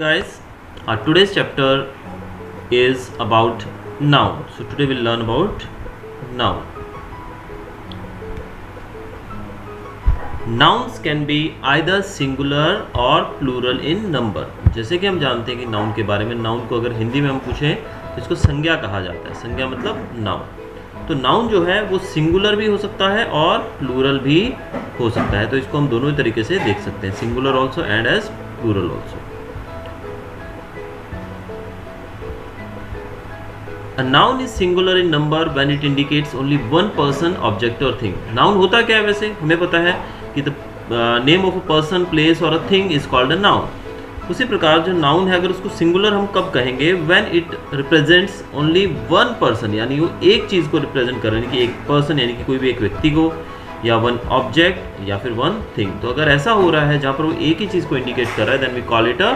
guys. Today's chapter is about noun. So today we'll learn about noun. Nouns can be either singular or plural in number. जैसे कि हम जानते हैं कि noun के बारे में, नाउन को अगर हिंदी में हम पूछें तो इसको संज्ञा कहा जाता है. संज्ञा मतलब नाउन. तो नाउन जो है वो सिंगुलर भी हो सकता है और प्लूरल भी हो सकता है. तो इसको हम दोनों तरीके से देख सकते हैं, singular also and as plural also. A noun is singular in number when it indicates only one person, object or thing. Noun होता क्या है वैसे? हमें पता है कि the name of a person, place or a thing is called a noun. उसी प्रकार जो नाउन है अगर उसको सिंगुलर हम कब कहेंगे? When it represents only one person, यानी वो एक चीज़ को रिप्रेजेंट कर रहे हैं कि एक पर्सन यानी कि कोई भी एक व्यक्ति को, या वन ऑब्जेक्ट या फिर वन थिंग. तो अगर ऐसा हो रहा है जहाँ पर वो एक ही चीज़ को इंडिकेट कर रहा है, then we call it a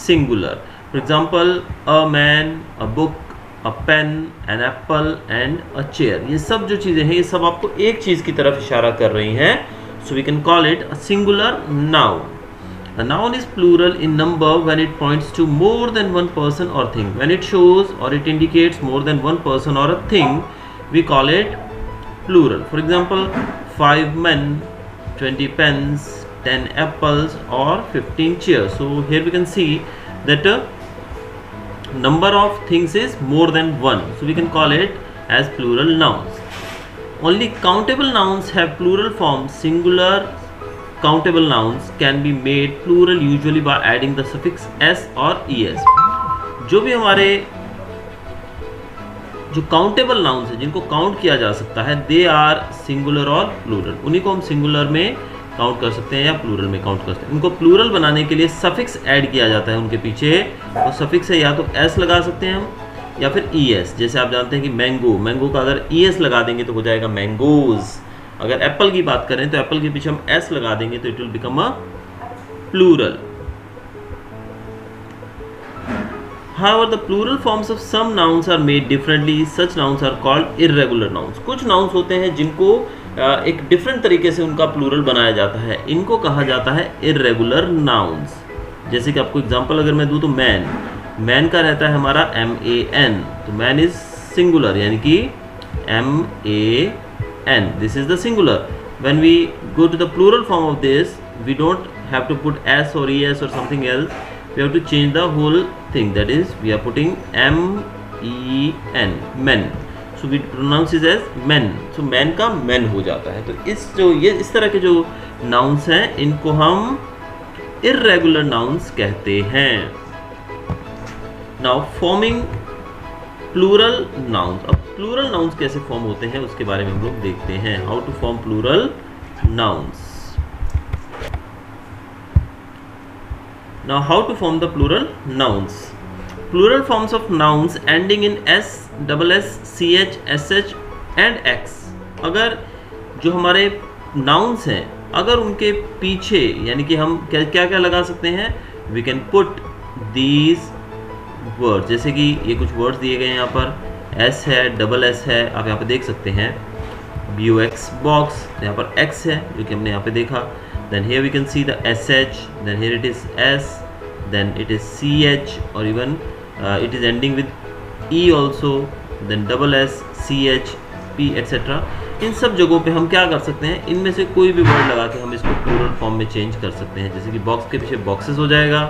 singular. For example a man, a book, a pen, an apple and a chair. ये सब जो चीज़ें हैं ये सब आपको एक चीज़ की तरफ इशारा कर रही हैं. So we can call it a singular noun. A noun is plural in number when it points to more than one person or thing. When it shows or it indicates more than one person or a thing, we call it plural. For example, 5 men, 20 pens, 10 apples or 15 chairs. So here we can see that number of things is more than one. So we can call it as plural nouns. Only countable nouns have plural form. Singular countable nouns can be made plural usually by adding the suffix s or es. जो भी हमारे जो countable nouns है जिनको count किया जा सकता है, दे आर सिंगुलर और प्लूरल. उन्हीं को हम सिंगुलर में काउंट कर सकते हैं या प्लूरल में काउंट कर सकते हैं. उनको प्लूरल बनाने के लिए सफिक्स ऐड किया जाता है उनके पीछे. और सफिक्स है या तो एस लगा सकते हैं हम या फिर ई एस. जैसे आप जानते हैं कि मैंगो, मैंगो का अगर ई एस लगा देंगे तो हो जाएगा मैंगोज. अगर एप्पल की बात करें तो एप्पल के पीछे हम एस लगा देंगे तो it will become a plural. However, the plural forms of some nouns are made differently. Such nouns are called irregular nouns. कुछ nouns होते हैं जिनको एक डिफरेंट तरीके से उनका प्लूरल बनाया जाता है. इनको कहा जाता है irregular nouns. जैसे कि आपको एग्जांपल अगर मैं दूं तो मैन, मैन का रहता है हमारा MAN. तो मैन इज सिंगुलर यानी कि MAN. This is the singular. When we go to the plural form of this, we don't have to put S or ES or something else. We have to change the whole thing. That is, we are putting MEN, men. So we pronounce it as men. So man का men हो जाता है. तो इस तरह के जो nouns हैं इनको हम irregular nouns कहते हैं. Now forming plural nouns. अब plural nouns कैसे फॉर्म होते हैं उसके बारे में हम लोग देखते हैं. How to form plural nouns. Now how to form the plural nouns. Plural forms of nouns ending in s, double s, ch, sh and x. अगर जो हमारे nouns हैं अगर उनके पीछे यानी कि हम क्या क्या लगा सकते हैं, we can put these word. जैसे कि ये कुछ वर्ड्स दिए गए हैं यहाँ पर, S है, डबल S है, आप यहाँ पे देख सकते हैं, BOX बॉक्स, यहाँ पर X है जो कि हमने यहाँ पे देखा. Then here we can see the SH, then here it is S, then it is CH or even it is ending with E also, then double S, CH, P etc. इन सब जगहों पे हम क्या कर सकते हैं, इनमें से कोई भी वर्ड लगा के हम इसको प्लूरल फॉर्म में चेंज कर सकते हैं. जैसे कि बॉक्स के पीछे बॉक्सेस हो जाएगा,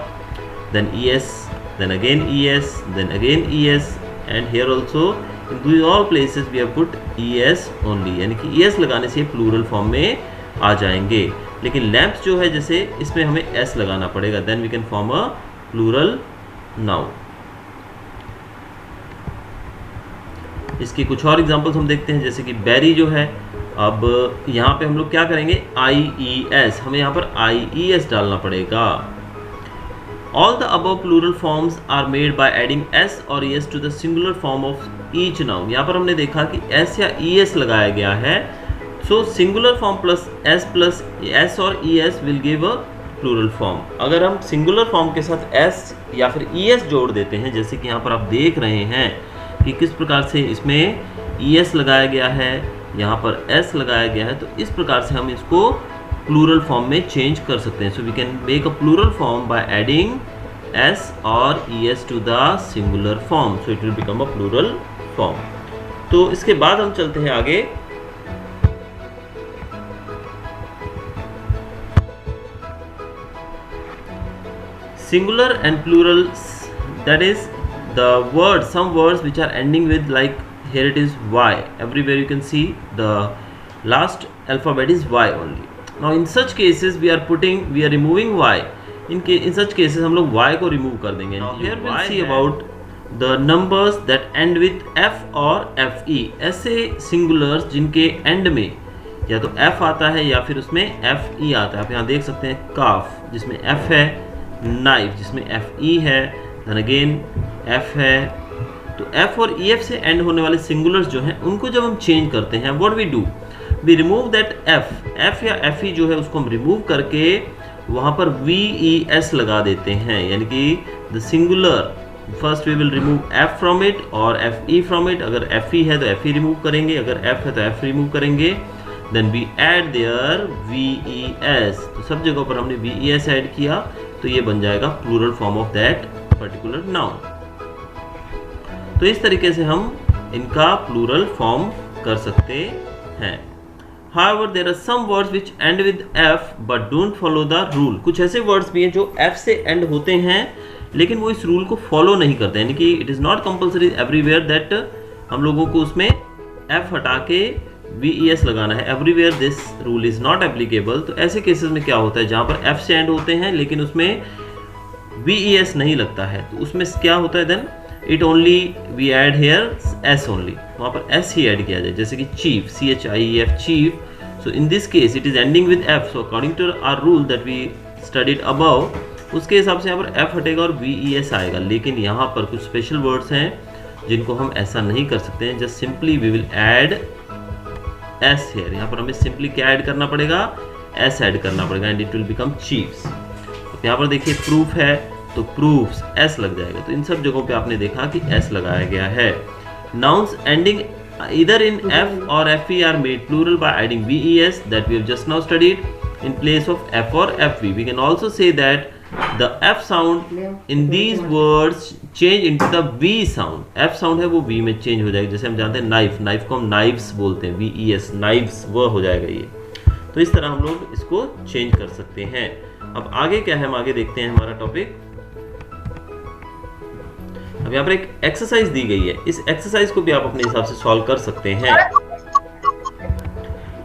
then ES, then again ES, then again ES, and here also in these all places we have put ES only. यानी कि ES लगाने से प्लूरल फॉर्म में आ जाएंगे. लेकिन लैंप्स जो है जैसे इसमें हमें S लगाना पड़ेगा. Then we can form a plural noun. इसकी कुछ और एग्जांपल्स हम देखते हैं. जैसे कि बैरी जो है, अब यहाँ पे हम लोग क्या करेंगे, IES, हमें यहाँ पर IES डालना पड़ेगा. All the above plural forms are made by adding s or es to the singular form of each noun. यहाँ पर हमने देखा कि s या es लगाया गया है. So singular form plus s और es will give a plural form. अगर हम singular form के साथ s या फिर es जोड़ देते हैं, जैसे कि यहाँ पर आप देख रहे हैं कि किस प्रकार से इसमें es लगाया गया है, यहाँ पर s लगाया गया है, तो इस प्रकार से हम इसको प्लूरल फॉर्म में चेंज कर सकते हैं. So we can make a plural form by adding s or es to the singular form, so it will become a plural form. तो इसके बाद हम चलते हैं आगे. Singular and plural, that is the words, some words which are ending with, like here it is y, everywhere you can see the last alphabet is y only. Now in such cases we are removing y. In such cases हम लोग y को remove कर देंगे. Now here we'll see about the numbers that end with f or fe. ऐसे singulars जिनके end में या तो f आता है या फिर उसमें fe आता है. आप यहाँ देख सकते हैं काफ जिसमें f है, नाइफ जिसमें fe है, then again f है. तो f और ef से एंड होने वाले सिंगुलर्स जो हैं उनको जब हम चेंज करते हैं, what we do, we remove that f या fe जो है उसको हम रिमूव करके वहाँ पर ves लगा देते हैं. यानी कि the singular, first we will remove f from it और fe फ्रॉम इट. अगर fe है तो fe रिमूव करेंगे, अगर f है तो f रिमूव करेंगे. Then we add there ves. तो सब जगहों पर हमने ves ऐड किया तो ये बन जाएगा plural form of that particular noun. तो इस तरीके से हम इनका प्लूरल फॉर्म कर सकते हैं. However, there are some words which end with f but don't follow the rule. कुछ ऐसे वर्ड्स भी हैं जो f से एंड होते हैं लेकिन वो इस रूल को फॉलो नहीं करते. यानी कि it is not compulsory everywhere that हम लोगों को उसमें f हटा के ves लगाना है. Everywhere this rule is not applicable. तो ऐसे केसेस में क्या होता है जहाँ पर f से एंड होते हैं लेकिन उसमें ves नहीं लगता है, तो उसमें क्या होता है, then it only we add here s only. वहाँ पर s ही ऐड किया जाए. जैसे कि chief, chief, chief. So in this case it is ending with f. So according to our rule that we studied above, उसके हिसाब से यहाँ पर f हटेगा और ves आएगा. लेकिन यहाँ पर कुछ स्पेशल वर्ड्स हैं जिनको हम ऐसा नहीं कर सकते हैं. Just simply we will add s here. यहाँ पर हमें सिंपली क्या ऐड करना पड़ेगा, s ऐड करना पड़ेगा and it will become chiefs. यहाँ पर देखिए प्रूफ है तो प्रूफ्स s लग जाएगा. तो इन सब जगहों पे आपने देखा कि s लगाया गया है. Nouns ending either in f or fe are made plural by adding ves that we have just now studied in place of f or fv. We can also say that the f sound in these words change into the v sound. f sound है वो v में change हो जाएगा. जैसे हम जानते हैं knife, knife को हम नाइव्स बोलते हैं, ves नाइव्स, वह हो जाएगा ये. तो इस तरह हम लोग इसको चेंज कर सकते हैं. अब आगे क्या है, हम आगे देखते हैं हमारा टॉपिक. अब यहाँ पर एक एक्सरसाइज दी गई है. इस एक्सरसाइज को भी आप अपने हिसाब से सॉल्व कर सकते हैं.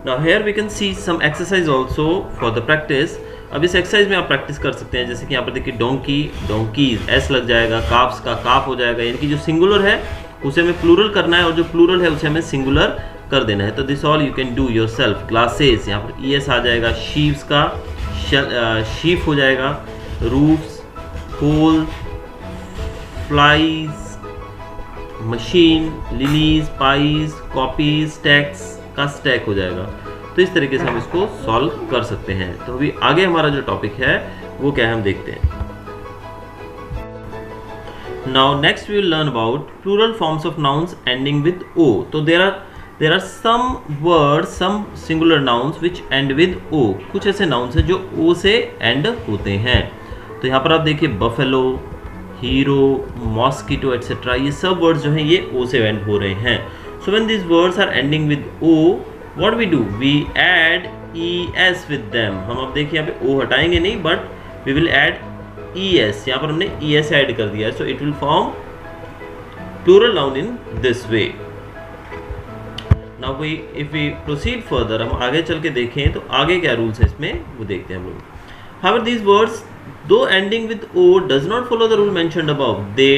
Now here we can see some exercise also for the practice. अब इस एक्सरसाइज में आप प्रैक्टिस कर सकते हैं. जैसे कि यहाँ पर देखिए डोंकी, डोंकीज, s लग जाएगा. काफ्स का काफ हो जाएगा. यानी कि जो सिंगुलर है उसे हमें प्लूरल करना है और जो प्लूरल है उसे हमें सिंगुलर कर देना है. तो this all you can do your self. Glasses, यहाँ पर es आ जाएगा. शीव्स का शीफ हो जाएगा. Roofs, hole, flies, machine, lilies, pies, copies, stacks का स्टैक हो जाएगा. तो इस तरीके से हम इसको सॉल्व कर सकते हैं. तो अभी आगे हमारा जो टॉपिक है वो क्या है हम देखते हैं. Now next we will learn about plural forms of nouns ending with o. तो there are some words, some singular nouns which end with o. कुछ ऐसे नाउन्स हैं जो o से एंड होते हैं. तो यहाँ पर आप देखिए बफेलो, हीरो, मॉस्किटो एटसेट्रा, ये सब वर्ड्स जो हैं ये ओ से एंड हो रहे हैं. So when this words are ending with o, what we do, we add es with them. हम अब देखिए यहाँ पे ओ हटाएंगे नहीं but we will add es. यहाँ पर हमने es ऐड कर दिया है. So it will form plural noun in this way. Now we if we proceed further, हम आगे चल के देखें तो आगे क्या रूल्स है इसमें वो देखते हैं हम लोग. However, these words, though ending with o, does not follow the rule mentioned above. They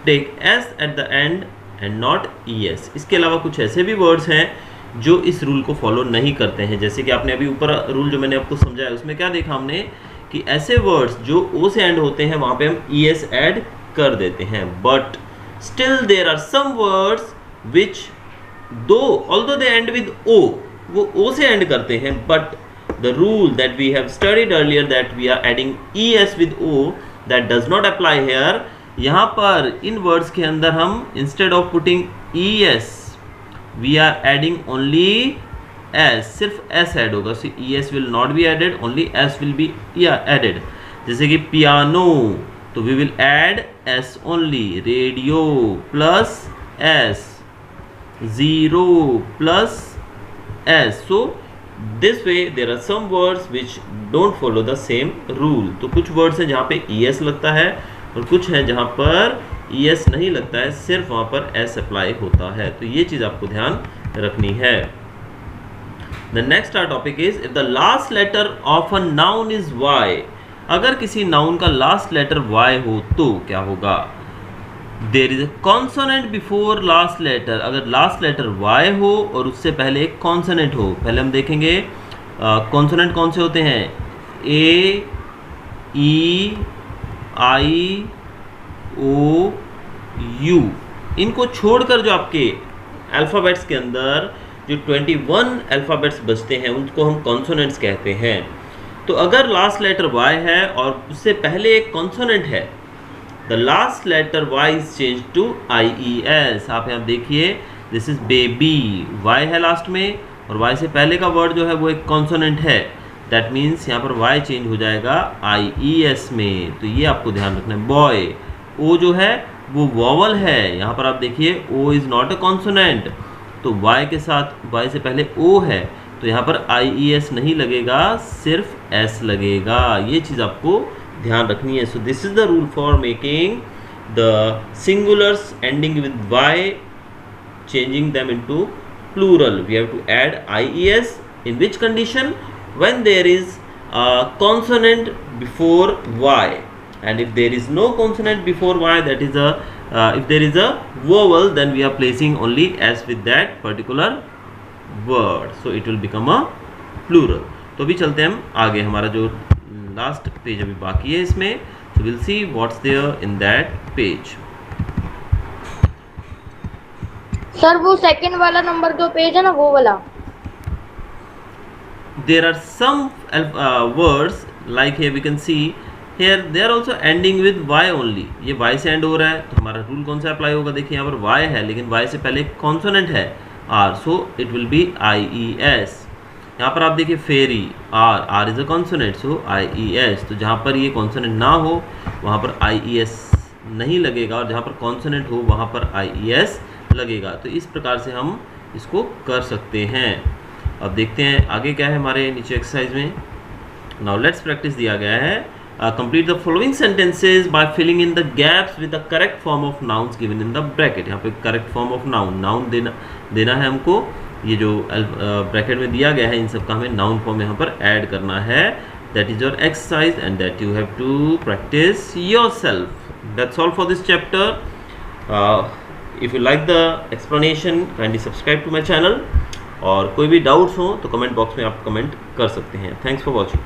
take s at the end and not es. इसके अलावा कुछ ऐसे भी वर्ड्स हैं जो इस रूल को फॉलो नहीं करते हैं. जैसे कि आपने अभी ऊपर रूल जो मैंने आपको समझाया उसमें क्या देखा हमने कि ऐसे वर्ड्स जो o से एंड होते हैं वहाँ पे हम es ऐड कर देते हैं. But still there are some words which although they end with o, वो o से एंड करते हैं, but the rule that we have studied earlier that we are adding es with o, that does not apply here. यहाँ पर इन words के अंदर हम instead of putting es we are adding only s. सिर्फ s add होगा. so es will not be added, only s will be added. जैसे कि piano, तो we will add s only, radio plus s, zero plus s. So this way there are some words which don't follow the same rule. तो कुछ words हैं जहाँ पे ES लगता है और कुछ हैं जहाँ पर ES नहीं लगता है, सिर्फ वहाँ पर S अप्लाई होता है. तो ये चीज़ आपको ध्यान रखनी है. The next our topic is if the last letter of a noun is Y. अगर किसी नाउन का लास्ट लेटर Y हो तो क्या होगा? There is a consonant before last letter. अगर लास्ट लेटर Y हो और उससे पहले एक कॉन्सोनेंट हो. पहले हम देखेंगे कॉन्सोनेंट कौन से होते हैं. A, E, I, O, U. इनको छोड़कर जो आपके अल्फ़ाबेट्स के अंदर जो 21 अल्फ़ाबेट्स बचते हैं उनको हम कॉन्सोनेंट्स कहते हैं. तो अगर लास्ट लेटर Y है और उससे पहले एक कॉन्सोनेंट है, the last letter Y is change to IES. आप यहाँ देखिए, दिस इज बेबी, Y है लास्ट में और Y से पहले का वर्ड जो है वो एक कॉन्सोनेंट है. दैट मीन्स यहाँ पर Y चेंज हो जाएगा IES में. तो ये आपको ध्यान रखना है. बॉय, O जो है वो वॉवल है. यहाँ पर आप देखिए O is not a consonant. तो Y के साथ Y से पहले O है तो यहाँ पर IES नहीं लगेगा, सिर्फ S लगेगा. ये चीज़ आपको ध्यान रखनी है. So this is the rule for making the singulars ending with Y, changing them into plural. We have to add IES in which condition? When there is a consonant before Y, and if there is no consonant before Y, that is a if there is a vowel, then we are placing only S with that particular word, so it will become a plural. तो अभी चलते हैं हम आगे. हमारा जो last page अभी बाकी है इसमें, so we'll see what's there in that page. Sir वो सेकंड वाला नंबर जो पेज है ना वो वाला. There are some words like here we can see here they are also ending with Y only. ये Y से एंड हो रहा है तो हमारा रूल कौन सा अप्लाई होगा? देखिए यहाँ पर Y है लेकिन Y से पहले कॉन्सोनेंट है R, so it will be IES. यहाँ पर आप देखिए फेरी, R is a consonant, so IES. तो जहाँ पर ये कॉन्सोनेंट ना हो वहाँ पर IES नहीं लगेगा और जहाँ पर कॉन्सोनेंट हो वहाँ पर IES लगेगा. तो इस प्रकार से हम इसको कर सकते हैं. अब देखते हैं आगे क्या है हमारे नीचे एक्सरसाइज में. नाउ लेट्स प्रैक्टिस दिया गया है. Complete the following sentences by filling in the gaps with the correct form of nouns given in the bracket. यहाँ पे करेक्ट फॉर्म ऑफ नाउन देना है हमको. ये जो ब्रैकेट में दिया गया है इन सब का हमें नाउन फॉर्म यहाँ पर ऐड करना है. That is your exercise and that you have to practice yourself. That's all for this chapter. If you like the explanation kindly subscribe to my channel. और कोई भी डाउट्स हो तो कमेंट बॉक्स में आप कमेंट कर सकते हैं. Thanks for watching.